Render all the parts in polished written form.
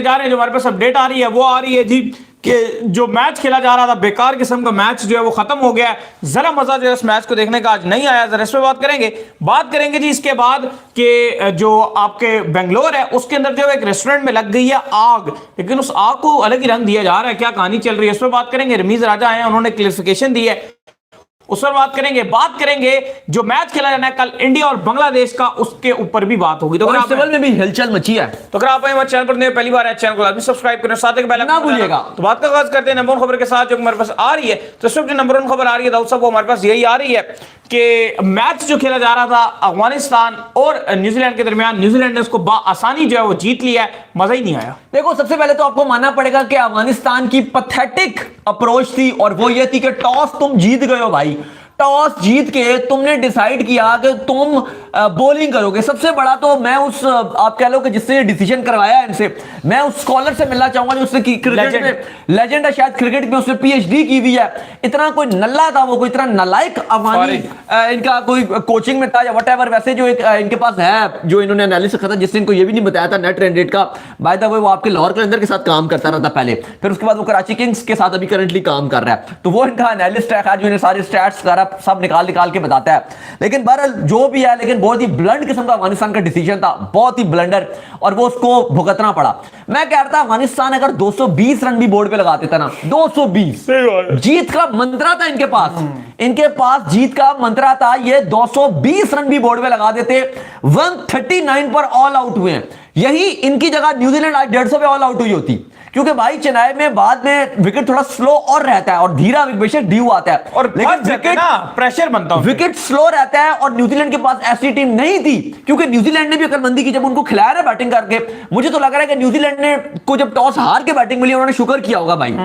जा रहे हैं, जो हमारे पास अपडेट आ रही है वो आ रही है जी कि जो मैच खेला जा रहा था बेकार किस्म का मैच जो है वो खत्म हो गया है। जरा मजा जो है इस मैच को देखने का आज नहीं आया। जरा इस पे बात करेंगे जी इसके बाद कि जो आपके बेंगलोर है उसके अंदर जो एक रेस्टोरेंट में लग गई है आग, लेकिन उस आग को अलग ही रंग दिया जा रहा है। क्या कहानी चल रही है इस पर बात करेंगे। रमीज राजा आए हैं, उन्होंने क्लियरिफिकेशन दी है, उस पर बात करेंगे जो मैच खेला जाना है कल इंडिया और बांग्लादेश का, उसके ऊपर भी बात होगी। तो कांस्टेबल में भी हलचल मची है। तो अगर आप हमारे चैनल पर पहली बार है, चैनल को लाजमी सब्सक्राइब करें, साथ ही बेल आइकन ना भूलिएगा। तो बात का आगाज करते हैं नंबर 1 खबर के साथ जो हमारे पास आ रही है। तो इस वक्त जो नंबर 1 खबर आ रही है दाऊद साहब, वो हमारे पास यही आ रही है कि मैच जो खेला जा रहा था अफगानिस्तान और न्यूजीलैंड के दरमियान, न्यूजीलैंड ने उसको आसानी जो है वो जीत लिया है। मजा ही नहीं आया। देखो, सबसे पहले तो आपको मानना पड़ेगा कि अफगानिस्तान की पैथेटिक अप्रोच थी और वो ये थी कि टॉस तुम जीत गए हो भाई। टॉस जीत के तुमने डिसाइड किया कि तुम बॉलिंग करोगे। सबसे बड़ा तो मैं उस आप कह लो कि जिससे डिसीजन करवाया इनसे, मैं उस स्कॉलर से मिलना चाहूंगा जो उससे क्रिकेट में लेजेंड है, शायद क्रिकेट में उसने पीएचडी की हुई है। इतना कोई नल्ला था वो, कोई इतना नालायक अफगानी इनका कोई कोचिंग में था या व्हाटएवर। वैसे जो एक इनके पास है जो इन्होंने एनालिसिस रखा था, जिससे इनको ये भी नहीं बताया था नेट रन रेट का, बाय द वे वो आपके लाहौर कलंदर के साथ काम करता रहा था पहले, फिर उसके बाद वो कराची किंग्स के साथ अभी करंटली काम कर रहा है। तो वो इनका एनालिस्ट है जो इन्हें सारे स्टैट्स सब निकाल के बताता है। लेकिन बहरहाल जो भी है, लेकिन बहुत ही ब्लंट किस्म का अफगानिस्तान का डिसीजन था, बहुत ही ब्लंडर, और वो उसको भुगतना पड़ा। मैं कह रहा था अफगानिस्तान अगर 220 रन भी बोर्ड पे लगा देता ना, 220 जीत का मंत्रा था इनके पास, इनके पास जीत का मंत्रा था। ये 220 रन भी बोर्ड पे लगा देते, 139 पर ऑल आउट हुए हैं। यही इनकी जगह न्यूजीलैंड आज 150 पे ऑल आउट हुई होती, क्योंकि भाई चेन्नई में बाद में विकेट थोड़ा स्लो और रहता है और धीरा बेशक ड्यू आता है, और लेकिन विकेट प्रेशर बनता है, विकेट स्लो रहता है। और न्यूजीलैंड के पास ऐसी टीम नहीं थी, क्योंकि न्यूजीलैंड ने भी अकलमंदी की जब उनको खिलाया ना बैटिंग करके। मुझे तो लग रहा है कि न्यूजीलैंड ने को जब टॉस हार के बैटिंग मिली, उन्होंने शुक्र किया होगा भाई।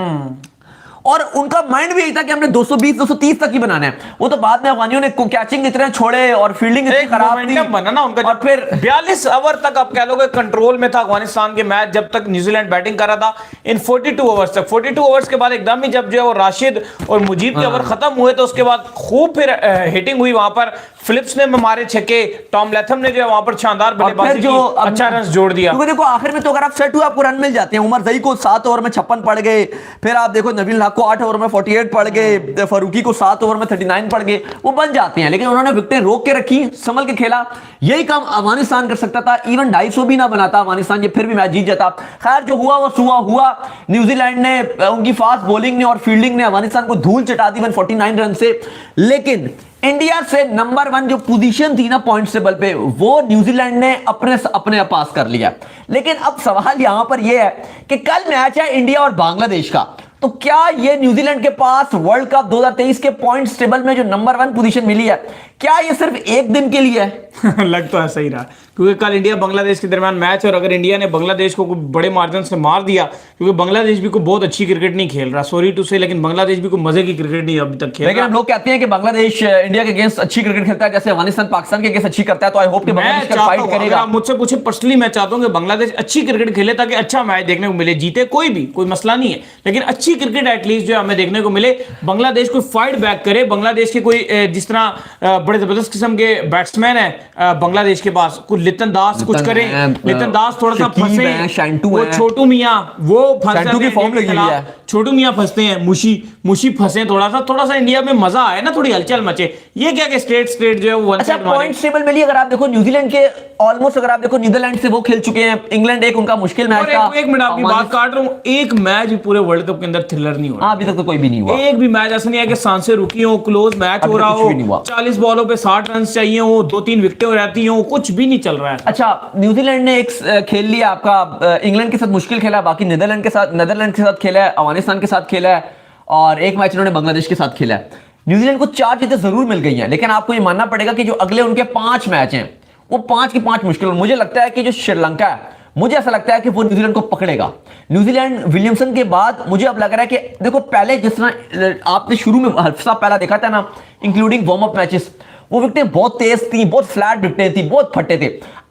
और उनका माइंड भी यही था कि हमने 220-230 तक ही बनाना है। वो तो बाद में अफगानियों ने कैचिंग इतने छोड़े और फील्डिंग इतनी खराब थी बना ना उनका, और फिर 42 ओवर तक आप कह लोगे कंट्रोल में था अफगानिस्तान के मैच, जब तक न्यूजीलैंड बैटिंग कर रहा था। इन 42 ओवर्स तक, 42 ओवर्स के बाद एकदम ही जब जो है वो राशिद और मुजीब के ओवर खत्म हुए, तो उसके बाद खूब फिर हिटिंग हुई वहां पर। फिलिप्स ने मारे छक्के, टॉम लैथम ने जो है वहां पर शानदार बल्लेबाजी की, अच्छा रन जोड़ दिया। क्योंकि देखो आखिर में तो अगर आप सेट हुए आपको रन मिल जाते हैं। उमर जई को 7 ओवर में 56 पड़ गए, फिर आप देखो नबील हक को 8 ओवर में 48 पड़ गए, फारूकी को 7 ओवर में 39 पड़ गए, वो बन जाते हैं। लेकिन उन्होंने विकेटें रोक के रखी, संभल के खेला। यही काम अफगानिस्तान कर सकता था। इवन 250 भी ना बनाता अफगानिस्तान, ये फिर भी मैच जीत जाता। खैर जो हुआ वो हुआ। न्यूजीलैंड ने, उनकी फास्ट बॉलिंग ने और फील्डिंग ने अफगानिस्तान को धूल चटा दी 149 रन से। लेकिन इंडिया से नंबर 1 जो पोजीशन थी ना पॉइंट टेबल पे, वो न्यूजीलैंड ने अपने पास कर लिया। लेकिन अब सवाल यहां पर यह है कि कल मैच है इंडिया और बांग्लादेश का, तो क्या ये न्यूजीलैंड के पास वर्ल्ड कप 2023 के पॉइंट्स टेबल में जो नंबर 1 पोजीशन मिली है, क्या ये सिर्फ एक दिन के लिए है? लग तो ऐसा ही रहा, क्योंकि कल इंडिया बांग्लादेश के दरमियान मैच, और अगर इंडिया ने बांग्लादेश को बड़े मार्जिन से मार दिया, क्योंकि बांग्लादेश भी कोई बहुत अच्छी क्रिकेट नहीं खेल रहा, सॉरी टू से, लेकिन बांग्लादेश भी कोई मजे की क्रिकेट नहीं अभी तक खेल रहा। लेकिन हम लोग कहते हैं कि बांग्लादेश इंडिया के अगेंस्ट अच्छी क्रिकेट खेलता है, जैसे अफगानिस्तान पाकिस्तान के अगेंस्ट अच्छी करता है। तो आई होप कि बांग्लादेश का फाइट करेगा। आप मुझसे पूछे पर्सनली, मैं चाहता हूं कि बांग्लादेश अच्छी क्रिकेट खेले ताकि अच्छा मैच देखने को मिले। जीते कोई भी, कोई मसला नहीं है, लेकिन अच्छी क्रिकेट एटलीस्ट जो हमें देखने को मिले। बांग्लादेश को फाइट बैक करे। बांग्लादेश के कोई जिस तरह बड़े जबरदस्त किस्म के बैट्समैन है बांग्लादेश के पास, कुछ लितन दास कुछ करें, लितन दास थोड़ा सा फंसे, वो छोटू मियां वो फंसे, छोटू मियां फंसते हैं, मुशी फंसे थोड़ा सा इंडिया में मजा आए ना, थोड़ी हलचल मचे। ये क्या कि स्टेट जो है वो अच्छा पॉइंट टेबल में लिए अगर आप देखो न्यूजीलैंड के ऑलमोस्ट, अगर आप देखो नीदरलैंड से वो खेल चुके हैं, इंग्लैंड एक उनका मुश्किल मैच था। एक मिनट आपकी बात काट रहा हूं, एक मैच भी पूरे वर्ल्ड कप के अंदर थ्रिलर नहीं हुआ अभी तक, तो कोई भी नहीं हुआ। एक भी मैच ऐसा नहीं है कि सांसें रुकी हो, क्लोज मैच हो रहा हो, 40 बॉलों पे 60 रन चाहिए हो, 2-3 विकेटें रहती हो, कुछ भी नहीं चल रहा है। अच्छा न्यूजीलैंड ने एक खेल लिया आपका, इंग्लैंड के साथ मुश्किल खेला, बाकी नीदरलैंड के साथ खेला है, अफगानिस्तान के साथ खेला है, और एक मैच इन्होंने बांग्लादेश के साथ खेला है। न्यूजीलैंड को 4 जीतें जरूर मिल गई हैं, लेकिन आपको ये मानना पड़ेगा कि जो अगले उनके 5 मैच हैं वो 5 की 5 मुश्किल। मुझे लगता है कि जो श्रीलंका है, मुझे ऐसा लगता है कि वो न्यूजीलैंड को पकड़ेगा। न्यूजीलैंड विलियमसन के बाद मुझे अब लग रहा है कि देखो पहले जिस तरह आपने शुरू में हफ्ता पहला देखा था ना, इंक्लूडिंग वार्म अप मैचेस, वो विकेटें बहुत तेज थी, बहुत फ्लैट विकेटें थी, बहुत फटे थे।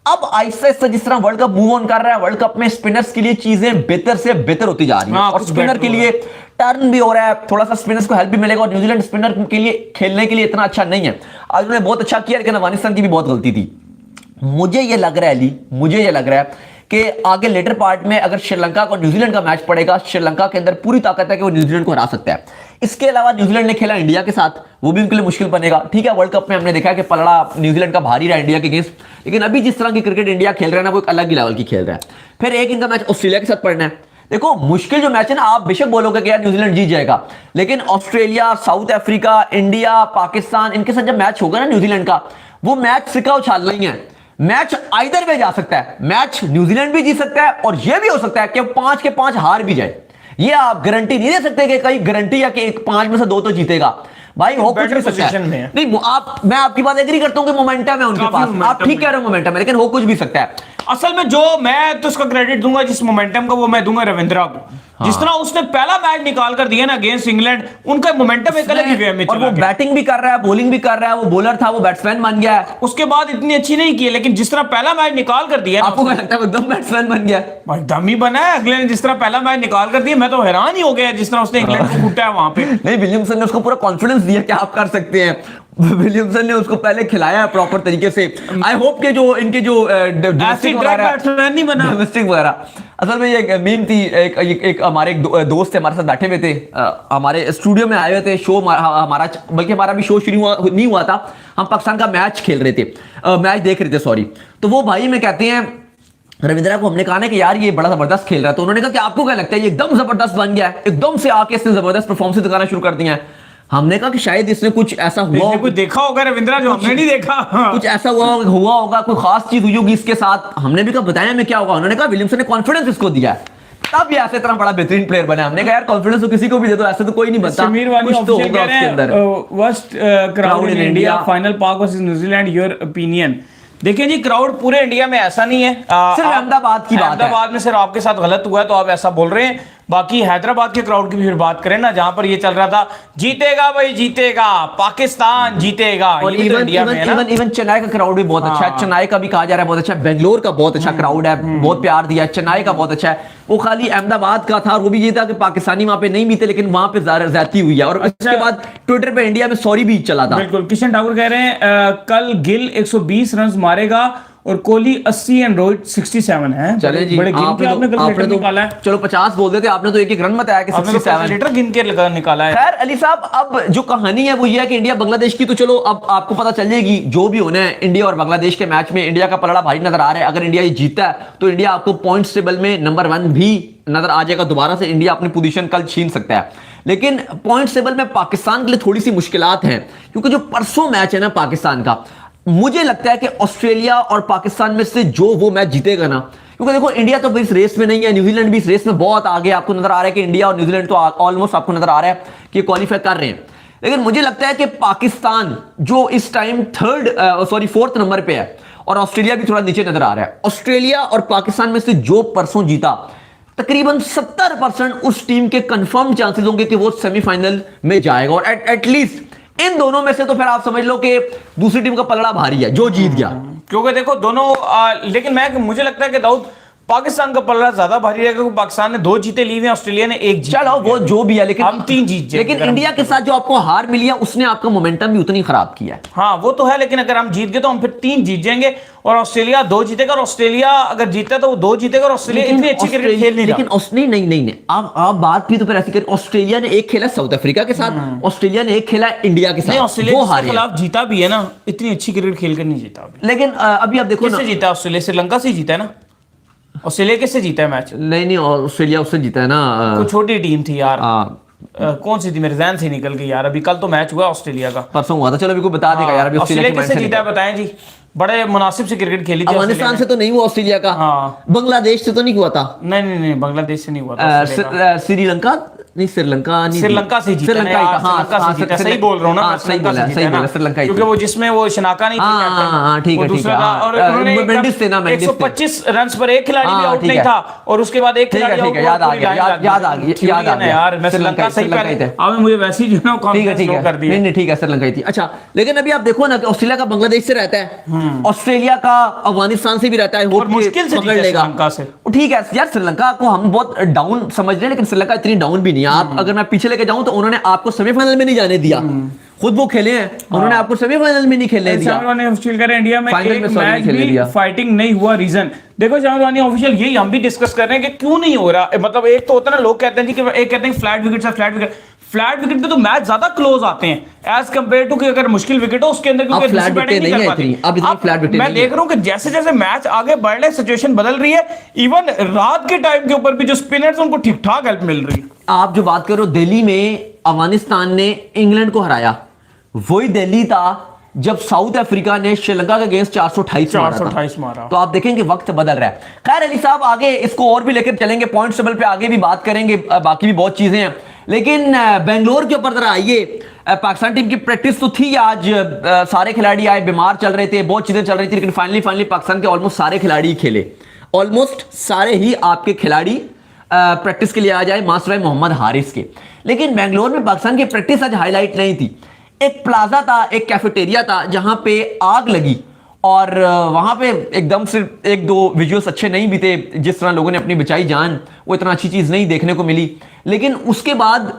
अब आहिस्ता आहिस्ता जिस तरह वर्ल्ड कप मूव ऑन कर रहा है, वर्ल्ड कप में स्पिनर्स के लिए चीजें बेहतर से बेहतर होती जा रही हैं, और स्पिनर के लिए टर्न भी हो रहा है, थोड़ा सा स्पिनर्स को हेल्प भी मिलेगा। और न्यूजीलैंड स्पिनर के लिए खेलने के लिए इतना अच्छा नहीं है। आज उन्होंने बहुत अच्छा किया, लेकिन अफगानिस्तान की भी बहुत गलती थी। मुझे ये लग रहा है कि आगे लेटर पार्ट में अगर श्रीलंका को न्यूजीलैंड का मैच पड़ेगा, श्रीलंका के अंदर पूरी ताकत है कि वो न्यूजीलैंड को हरा सकता है। इसके अलावा न्यूजीलैंड ने खेला इंडिया के साथ, वो भी उनके लिए मुश्किल बनेगा। ठीक है, वर्ल्ड कप में हमने देखा है कि पलड़ा न्यूजीलैंड का भारी रहा इंडिया के अगेंस्ट, लेकिन अभी जिस तरह की क्रिकेट इंडिया खेल रहा है ना, वो एक अलग ही लेवल की खेल रहा है। फिर एक इनका मैच ऑस्ट्रेलिया के साथ पड़ना है। देखो मुश्किल जो मैच है ना, आप बेशक बोलोगे कि यार न्यूजीलैंड जीत जाएगा, लेकिन Australia, south Africa, India, Pakistan, इनके साथ जब मैच होगा ना न्यूजीलैंड का, वो मैच सिक्का उछाल नहीं है। मैच आइदर वे जा सकता है, मैच न्यूजीलैंड भी जीत सकता है और यह भी हो सकता है कि 5 के 5 हार भी जाए। ये आप गारंटी नहीं दे सकते कि कहीं गारंटी या कि 5 में से 2 तो जीतेगा भाई, हो कुछ भी सकता है। नहीं मैं आपकी बात एग्री करता हूं कि मोमेंटम है उनके पास, आप ठीक कह रहे हो मोमेंटम है, लेकिन हो कुछ भी सकता है। असल में जो मैं तो उसका क्रेडिट दूंगा जिस मोमेंटम का, वो मैं दूंगा रविंद्रा को। जिस तरह उसने पहला मैच निकाल कर दिया ना अगेंस्ट इंग्लैंड, उनका मोमेंटम एक अलग ही वे में और वो बैटिंग भी कर रहा है, बॉलिंग भी कर रहा है, वो बॉलर था वो बैट्समैन बन गया है। उसके बाद इतनी अच्छी नहीं की, लेकिन जिस तरह पहला मैच निकाल कर दिया, आपको क्या लगता है एकदम बैट्समैन बन गया? भाई दम ही बना है। अगले ने जिस तरह पहला मैच निकाल कर दिया, मैं तो हैरान ही हो गया जिस तरह उसने इंग्लैंड को कूटा है वहां पे। नहीं, विलियमसन ने उसको पूरा कॉन्फिडेंस दिया कि आप कर सकते हैं। विलियमसन ने उसको पहले खिलाया है प्रॉपर तरीके से। आई होप के जो इनके जो डोमेस्टिक वगैरह, असल में ये मीम थी, एक हमारे एक दोस्त थे हमारे साथ बैठे हुए थे, हमारे स्टूडियो में आए हुए थे, शो हमारा, बल्कि हमारा भी शो शुरू नहीं हुआ था, हम पाकिस्तान का मैच खेल रहे थे, मैच देख रहे थे सॉरी। तो वो भाई में कहते हैं रविंद्रा को, हमने कहा ना कि यार ये बड़ा जबरदस्त खेल रहा है, तो उन्होंने कहा कि आपको क्या लगता है ये एकदम जबरदस्त बन गया है, एकदम से आके इसने जबरदस्त परफॉर्मेंस दिखाना शुरू कर दिया है। हमने कहा कि शायद इसने कुछ ऐसा हुआ, कुछ देखा होगा रविंद्रा जो हमने नहीं देखा। कुछ ऐसा हुआ होगा, कोई खास चीज हुई होगी इसके साथ। हमने भी कहा बताया में क्या होगा, उन्होंने कहा विलियमसन ने कॉन्फिडेंस इसको दिया है, तब ये ऐसे तरह बड़ा बेहतरीन प्लेयर बना। हमने कहा यार कॉन्फिडेंस तो किसी को भी दे दो, ऐसे तो कोई नहीं बनता, कुछ तो होगा उसके अंदर। Worst crowd in India, final पाक वर्सेस न्यूजीलैंड, योर ओपिनियन। देखिए जी, क्राउड पूरे इंडिया में ऐसा नहीं है, सिर्फ अहमदाबाद की बात है। अहमदाबाद में सिर्फ आपके साथ गलत हुआ है तो आप ऐसा बोल रहे हैं। बाकी हैदराबाद के क्राउड की भी फिर बात करें ना, जहां पर ये चल रहा था जीतेगा भाई जीतेगा, पाकिस्तान जीतेगा, और ये तो इंडिया में है ना। इवन चेन्नई का क्राउड भी बहुत अच्छा है, चेन्नई का भी कहा जा रहा है बहुत अच्छा है, बेंगलोर का बहुत अच्छा क्राउड है, बहुत प्यार दिया, चेन्नई का बहुत अच्छा है। वो खाली अहमदाबाद का था, वो भी ये था कि पाकिस्तानी वहां पे नहीं बीते, लेकिन वहां पे ज्यादती हुई है। और उसके बाद ट्विटर पे इंडिया में सॉरी भी चला था। बिल्कुल, किशन ठाकुर कह रहे हैं कल गिल 120 रन मारेगा और कोहली 80 एंड रोहित 67 है। चले जी, बड़े गिन के आपने कल निकाला है। चलो 50 बोल देते, आपने तो एक रन बताया कि 67 लीटर गिन के निकाला है। खैर अली साहब, अब जो कहानी है वो ये है कि इंडिया बांग्लादेश की, तो चलो अब आपको पता चल जाएगी जो भी होना है। इंडिया और बांग्लादेश के मैच में इंडिया का पलड़ा भारी नजर आ रहा है। अगर इंडिया ये जीतता है तो इंडिया आपको पॉइंट्स टेबल में नंबर 1 भी नजर आ जाएगा, दोबारा से इंडिया अपनी पोजीशन कल छीन सकता है। लेकिन पॉइंट्स टेबल में पाकिस्तान के लिए थोड़ी सी मुश्किलात हैं, क्योंकि जो परसों मैच है ना पाकिस्तान का, मुझे लगता है कि ऑस्ट्रेलिया और पाकिस्तान में से जो वो मैच जीतेगा ना, क्योंकि देखो इंडिया तो इस रेस में नहीं है, न्यूजीलैंड भी इस रेस में बहुत आगे। आपको नजर आ रहा है कि इंडिया और न्यूजीलैंड तो ऑलमोस्ट आपको नजर आ रहा है कि क्वालिफाई कर रहे हैं, लेकिन मुझे लगता है कि पाकिस्तान जो इस टाइम 4th नंबर पे है और ऑस्ट्रेलिया भी थोड़ा नीचे नजर आ रहा है। ऑस्ट्रेलिया और पाकिस्तान में से जो परसों जीता, तकरीबन 70% उस टीम के कंफर्म चांसेस होंगे कि वो सेमीफाइनल में जाएगा। और एटलीस्ट इन दोनों में से तो फिर आप समझ लो कि दूसरी टीम का पलड़ा भारी है जो जीत गया, क्योंकि देखो दोनों लेकिन मुझे लगता है कि दाऊद पाकिस्तान का पलड़ा ज्यादा भारी रहेगा, क्योंकि पाकिस्तान ने 2 जीते ली हुए, ऑस्ट्रेलिया ने 1 जीत। चलो वो जो भी है, लेकिन हम 3 जीत जाए। लेकिन इंडिया के साथ जो आपको हार मिली है उसने आपका मोमेंटम भी उतनी खराब किया है। हाँ वो तो है, लेकिन अगर हम जीत गए तो हम फिर 3 जीत जाएंगे और ऑस्ट्रेलिया 2 जीतेगा, और ऑस्ट्रेलिया अगर जीतता तो वो 2 जीतेगा, और ऑस्ट्रेलिया इतनी अच्छी क्रिकेट खेल नहीं रहा। लेकिन नहीं आप बात भी तो फिर ऐसी करें, ऑस्ट्रेलिया ने 1 खेला साउथ अफ्रीका के साथ, ऑस्ट्रेलिया ने 1 खेला इंडिया के साथ, ऑस्ट्रेलिया के खिलाफ जीता भी है ना, इतनी अच्छी क्रिकेट खेल कर नहीं जीता। लेकिन अभी आप देखो किससे जीता ऑस्ट्रेलिया? श्रीलंका से जीता है ना। ऑस्ट्रेलिया किससे जीता है मैच? नहीं ऑस्ट्रेलिया उससे जीता है ना, कोई छोटी टीम थी यार, कौन सी थी, मेरे ज़हन से निकल गई यार। अभी कल तो मैच हुआ ऑस्ट्रेलिया का, परसों हुआ था। चलो अभी को बता देगा यार, अभी ऑस्ट्रेलिया किससे जीता है बताएं जी। बड़े मुनासिब से क्रिकेट खेली थी। अफगानिस्तान से तो नहीं हुआ ऑस्ट्रेलिया का, बांग्लादेश से तो नहीं हुआ था। नहीं बांग्लादेश से नहीं हुआ था। श्रीलंका नहीं, श्रीलंका से जीता है। श्रीलंका से जीता, सही बोल रहा हूं ना, सही बोला श्रीलंका, क्योंकि वो जिसमें वो शनाका नहीं था, ठीक है, और उन्होंने 125 रन्स पर एक खिलाड़ी भी आउट नहीं था, और उसके बाद एक खिलाड़ी आउट। याद आ गया यार, मैं श्रीलंका सही कर मुझे वैसे ही जो ना कॉन्फिडेंस लो कर दिया। नहीं ठीक है, श्रीलंका ही थी। अच्छा, लेकिन अभी आप देखो ना कि ऑस्ट्रेलिया का बांग्लादेश से रहता है, ऑस्ट्रेलिया का अफगानिस्तान से भी रहता है, मुश्किल से पकड़ लेगा श्रीलंका से। ठीक है यार, श्रीलंका को हम बहुत डाउन समझ रहे हैं, लेकिन श्रीलंका इतनी डाउन भी नहीं है। आप अगर मैं पीछे लेके जाऊं तो उन्होंने आपको सेमीफाइनल में नहीं जाने दिया, खुद वो खेले हैं, उन्होंने आपको सेमीफाइनल में नहीं खेलने दिया। शामिर वानी ऑफिशियल कह रहे हैं इंडिया में फाइनल एक में sorry, मैच नहीं खेलने भी दिया। फाइटिंग नहीं हुआ, रीजन देखो शामिर वानी ऑफिशियल यही हम भी डिस्कस कर रहे हैं कि क्यों नहीं हो रहा। मतलब एक तो होता है ना, लोग कहते हैं जी कि एक कहते हैं फ्लैट विकेट से फ्लैट विकेट पे तो मैच ज्यादा क्लोज आते हैं एज कंपेयर टू कि अगर मुश्किल विकेट हो उसके अंदर क्योंकि फ्लैट विकेट नहीं है इतनी, अब इतनी फ्लैट विकेट मैं देख रहा हूं कि जैसे जैसे मैच आगे बढ़ रहे सिचुएशन बदल रही है, इवन रात के टाइम के ऊपर भी जो स्पिनर्स उनको ठीक ठाक हेल्प मिल रही है। आप जो बात कर रहे हो, दिल्ली में अफगानिस्तान ने इंग्लैंड को हराया, वही दिल्ली था जब साउथ अफ्रीका ने श्रीलंका के अगेंस्ट 428 मारा। तो आप देखेंगे वक्त बदल रहा है। खैर अली साहब आगे इसको और भी लेकर चलेंगे, पॉइंट टेबल पे आगे भी बात करेंगे, बाकी भी बहुत चीजें हैं, लेकिन बेंगलोर के ऊपर जरा आइए। पाकिस्तान टीम की प्रैक्टिस तो थी आज, सारे खिलाड़ी आए, बीमार चल रहे थे, बहुत चीजें चल रही थी, लेकिन फाइनली पाकिस्तान के ऑलमोस्ट सारे खिलाड़ी खेले, ऑलमोस्ट सारे ही आपके खिलाड़ी प्रैक्टिस के लिए आ जाए मास्टर मोहम्मद हारिस के। लेकिन बेंगलोर में पाकिस्तान की प्रैक्टिस आज हाईलाइट नहीं थी। एक प्लाजा था, एक कैफेटेरिया था जहां पे आग लगी और वहां पे एकदम से एक दो विजुअल्स अच्छे नहीं भी थे, जिस तरह लोगों ने अपनी बचाई जान, वो इतना अच्छी चीज नहीं देखने को मिली। लेकिन उसके बाद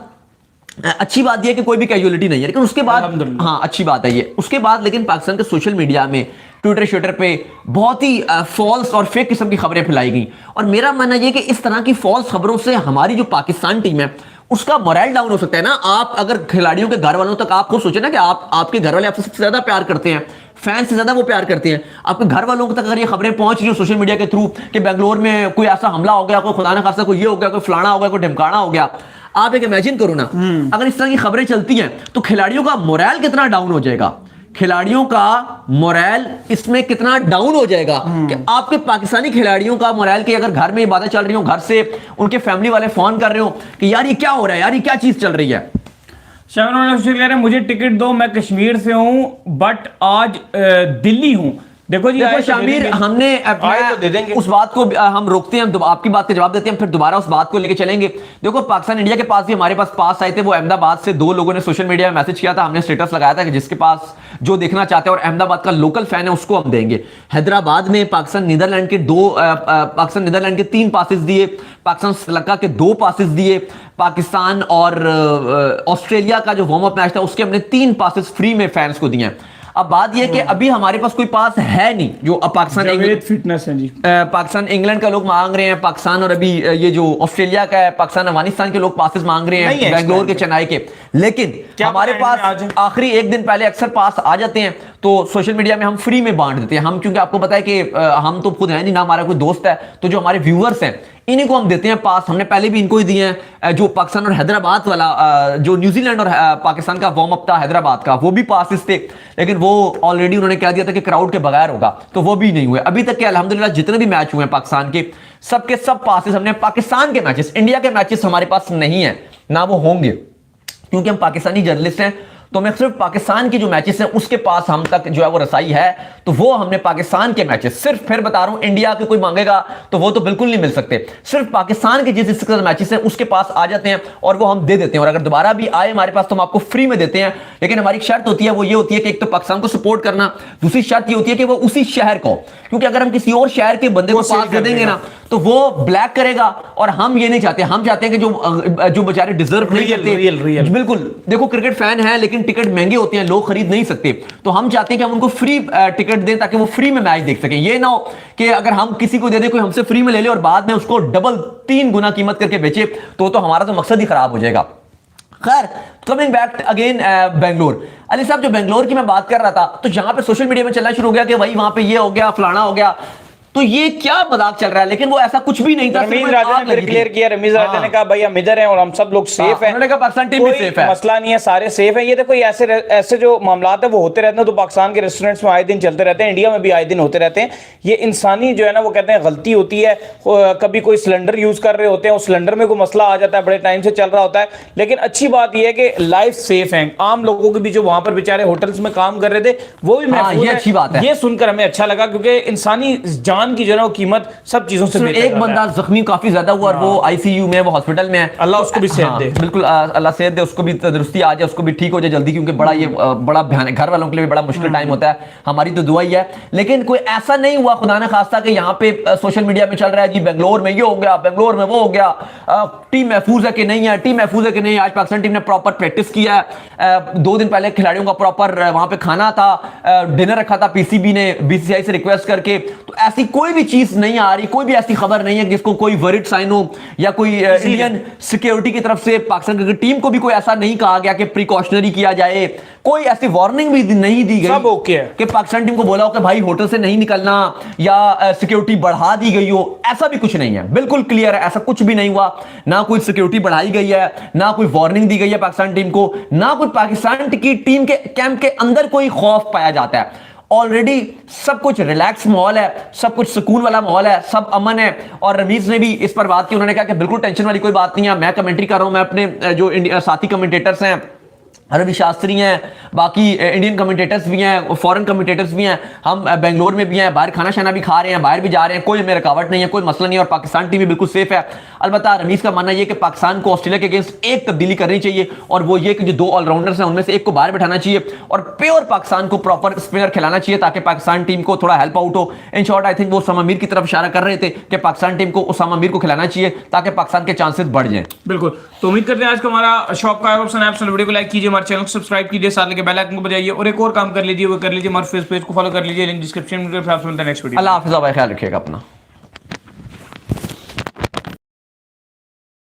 अच्छी बात यह है कि कोई भी कैजुअलिटी नहीं है, लेकिन उसके बाद हाँ अच्छी बात है ये। उसके बाद लेकिन पाकिस्तान के सोशल मीडिया में ट्विटर पे बहुत ही फॉल्स और फेक किस्म की खबरें फैलाई गई, और मेरा मानना यह कि इस तरह की फॉल्स खबरों से हमारी जो पाकिस्तान टीम है उसका मोरल डाउन हो सकता है ना। आप अगर खिलाड़ियों के घर वालों तक आप खुद सोचे ना कि आपके घर वाले आपसे सबसे ज्यादा प्यार करते हैं, फैंस से ज्यादा वो प्यार करते हैं, आपके घर वालों तक अगर ये खबरें पहुंच रही हो सोशल मीडिया के थ्रू कि बेंगलोर में कोई ऐसा हमला हो गया, कोई खुदा ना खास्ता कोई ये हो गया, कोई फलाना हो गया, कोई ढिमकाना हो गया, आप एक इमेजिन करो ना अगर इस तरह की खबरें चलती हैं तो खिलाड़ियों का मोरल कितना डाउन हो जाएगा, खिलाड़ियों का मोरल इसमें कितना डाउन हो जाएगा कि आपके पाकिस्तानी खिलाड़ियों का मोरल कि अगर घर में ये बातें चल रही हो, घर से उनके फैमिली वाले फोन कर रहे हो कि यार ये क्या हो रहा है, यार ये क्या चीज चल रही है। शामिर कह रहे हैं मुझे टिकट दो, मैं कश्मीर से हूं बट आज दिल्ली हूं। देखो जी शामिर, हमने तो दे देंगे। उस बात को हम रोकते हैं, आपकी बात का जवाब देते हैं, फिर दोबारा उस बात को लेके चलेंगे। देखो पाकिस्तान इंडिया के पास भी हमारे पास पास आए थे, वो अहमदाबाद से दो लोगों ने सोशल मीडिया में मैसेज किया था, हमने स्टेटस लगाया था कि जिसके पास जो देखना चाहते हैं और अहमदाबाद का लोकल फैन है उसको हम देंगे। हैदराबाद में पाकिस्तान नीदरलैंड के 3 पासेस दिए, पाकिस्तान श्रीलंका के 2 पासेस दिए, पाकिस्तान और ऑस्ट्रेलिया का जो वार्म अप मैच था उसके हमने 3 पासेस फ्री में फैंस को दिए हैं। अब बात यह कि अभी हमारे पास कोई पास है नहीं जो पाकिस्तान फिटनेस है जी, पाकिस्तान इंग्लैंड का लोग मांग रहे हैं, पाकिस्तान और अभी ये जो ऑस्ट्रेलिया का है, पाकिस्तान अफगानिस्तान के लोग पासेस मांग रहे हैं, बेंगलोर के, चेन्नई के। लेकिन हमारे पास आखिरी 1 दिन पहले अक्सर पास आ जाते हैं तो सोशल मीडिया में हम फ्री में बांट देते हैं। हम क्योंकि आपको पता है कि हम तो खुद है नहीं ना, हमारा कोई दोस्त है, तो जो हमारे व्यूअर्स हैं इन्हीं को हम देते हैं पास। हमने पहले भी इनको ही दिए हैं। जो पाकिस्तान और हैदराबाद वाला जो न्यूजीलैंड और पाकिस्तान का वार्म अप था हैदराबाद का, वो भी पासेस थे, लेकिन वो ऑलरेडी उन्होंने कह दिया था कि क्राउड के बगैर होगा, तो वो भी नहीं हुए। अभी तक के अल्हम्दुलिल्लाह जितने भी मैच हुए हैं पाकिस्तान के सब पासेस हमने, पाकिस्तान के मैचेस, इंडिया के मैचेस हमारे पास नहीं है, ना वो होंगे, क्योंकि हम पाकिस्तानी जर्नलिस्ट हैं, तो मैं सिर्फ पाकिस्तान की जो मैचेस हैं उसके पास हम तक जो है वो रसाई है, तो वो हमने पाकिस्तान के मैचेस सिर्फ, फिर बता रहा हूं इंडिया के कोई मांगेगा तो वो तो बिल्कुल नहीं मिल सकते, सिर्फ पाकिस्तान के जिस मैचेस हैं उसके पास आ जाते हैं और वो हम दे देते हैं। और अगर दोबारा भी आए हमारे पास तो हम आपको फ्री में देते हैं। लेकिन हमारी शर्त होती है, वो ये होती है कि एक तो पाकिस्तान को सपोर्ट करना, दूसरी शर्त ये होती है कि वो उसी शहर को, क्योंकि अगर हम किसी और शहर के बंदे को पास दे देंगे ना तो वो ब्लैक करेगा, और हम ये नहीं चाहते। हम चाहते हैं कि जो बेचारे डिजर्व नहीं करते, बिल्कुल, देखो क्रिकेट फैन है लेकिन टिकट महंगे होते हैं, लोग खरीद नहीं सकते, तो हम चाहते हैं कि हम उनको फ्री टिकट दें ताकि वो फ्री में मैच देख सकें। ये ना हो कि अगर हम किसी को दे दें, कोई हमसे फ्री में ले ले और बाद में उसको डबल 3 गुना कीमत करके बेचे, तो हमारा तो मकसद ही खराब हो जाएगा। खैर, coming back again Bangalore, Ali साहब जो बेंगलोर की मैं बात कर रहा था, तो जहां पे सोशल मीडिया में चलना शुरू हो गया कि भाई वहां पे ये हो गया, फलाना हो गया, तो ये क्या मजाक चल रहा है, लेकिन वो ऐसा कुछ भी नहीं था। रमीज राजा ने क्लियर किया, रमीज राजा ने कहा भाई हम इधर हैं और हम सब लोग सेफ हैं, उन्होंने कहा पाकिस्तान टीम भी सेफ है, मसला नहीं है, सारे सेफ हैं। ये देखो ऐसे जो मामलात है वो होते रहते हैं, तो पाकिस्तान के रेस्टोरेंट्स में आए दिन चलते रहते हैं, इंडिया में भी आए दिन होते रहते हैं। ये इंसानी जो है ना, वो कहते हैं गलती होती है, कभी कोई सिलेंडर यूज कर रहे होते हैं, उस सिलेंडर में कोई मसला आ जाता है, बड़े टाइम से चल रहा होता है। लेकिन अच्छी बात यह है कि लाइफ सेफ है, आम लोगों के भी जो वहां पर बेचारे होटल्स में काम कर रहे थे वो भी महफूज है। अच्छी बात है, ये सुनकर हमें अच्छा लगा, क्योंकि इंसानी जान जान की जो है ना वो कीमत सब चीजों से बेहतर एक कर रहा है। बंदा जख्मी काफी ज्यादा हुआ और वो आईसीयू में, वो हॉस्पिटल में है। अल्लाह उसको भी सेहत दे। बिल्कुल, अल्लाह सेहत दे, उसको भी तंदुरुस्ती आ जाए, उसको भी ठीक हो जाए जल्दी, क्योंकि बड़ा ये बड़ा भयानक, घर वालों के लिए भी बड़ा मुश्किल टाइम होता है। हमारी तो दुआ ही है। लेकिन कोई ऐसा नहीं हुआ खुदा न खास्ता कि यहाँ पे सोशल मीडिया में चल रहा है जी बेंगलोर में ये हो गया, बेंगलोर में वो हो गया, टीम महफूज है कि नहीं है, टीम महफूज है कि नहीं। आज पाकिस्तान टीम ने प्रॉपर प्रैक्टिस किया है, 2 दिन पहले खिलाड़ियों का प्रॉपर वहां पे खाना था, डिनर रखा था पीसीबी ने बीसीसीआई से रिक्वेस्ट करके। तो ऐसी कोई भी चीज नहीं आ रही, कोई भी ऐसी खबर नहीं है जिसको कोई वरिड साइन हो, या कोई इंडियन सिक्योरिटी की तरफ से पाकिस्तान क्रिकेट टीम को भी कोई ऐसा नहीं कहा गया कि प्रिकॉशनरी किया जाए, कोई ऐसी वार्निंग भी नहीं दी गई। सब ओके है कि पाकिस्तान टीम को बोला हो कि भाई होटल से नहीं निकलना, या सिक्योरिटी बढ़ा दी गई हो, ऐसा भी कुछ नहीं है। बिल्कुल क्लियर है, ऐसा कुछ भी नहीं हुआ। ना कोई सिक्योरिटी बढ़ाई गई है, ना कोई वार्निंग दी गई है पाकिस्तान टीम को, ना कोई पाकिस्तान की टीम के कैंप के अंदर कोई खौफ पाया जाता है। ऑलरेडी सब कुछ रिलैक्स माहौल है, सब कुछ सुकून वाला माहौल है, सब अमन है। और रमीज ने भी इस पर बात की, उन्होंने कहा कि बिल्कुल टेंशन वाली कोई बात नहीं है। मैं कमेंट्री कर रहा हूं, मैं अपने जो साथी कमेंटेटर्स हैं, रवि शास्त्री हैं, बाकी इंडियन कमेंटेटर्स भी हैं, फॉरेन कमेंटेटर्स भी हैं, हम बेंगलोर में भी हैं, बाहर खाना शाना भी खा रहे हैं, बाहर भी जा रहे हैं, कोई हमें रुकावट नहीं है, कोई मसला नहीं है। और पाकिस्तान टीम भी बिल्कुल सेफ है। अलबत्ता रमीज का मानना यह कि पाकिस्तान को ऑस्ट्रेलिया के अगेंस्ट एक तब्दीली करनी चाहिए, और वो ये कि जो 2 ऑलराउंडर्स हैं उनमें से एक को बाहर बैठाना चाहिए और प्योर पाकिस्तान को प्रॉपर स्पिनर खिलाना चाहिए, ताकि पाकिस्तान टीम को थोड़ा हेल्प आउट हो। इन शॉर्ट आई थिंक वो उसामा मीर की तरफ इशारा कर रहे थे कि पाकिस्तान टीम को उसामा मीर को खिलाना चाहिए ताकि पाकिस्तान के चांसेस बढ़ जाएं। बिल्कुल, तो उम्मीद करते हैं आज का हमारा शॉप का वीडियो को लाइक कीजिए, हमारे चैनल को सब्सक्राइब कीजिए, साथ लेके बेल आइकन को बजाइए, और एक और काम कर लीजिए, वो कर लीजिए, हमारे फेस पेज को फॉलो कर लीजिए, लिंक डिस्क्रिप्शन में। Next video. अल्लाह हाफिज़, ख्याल रखिएगा अपना।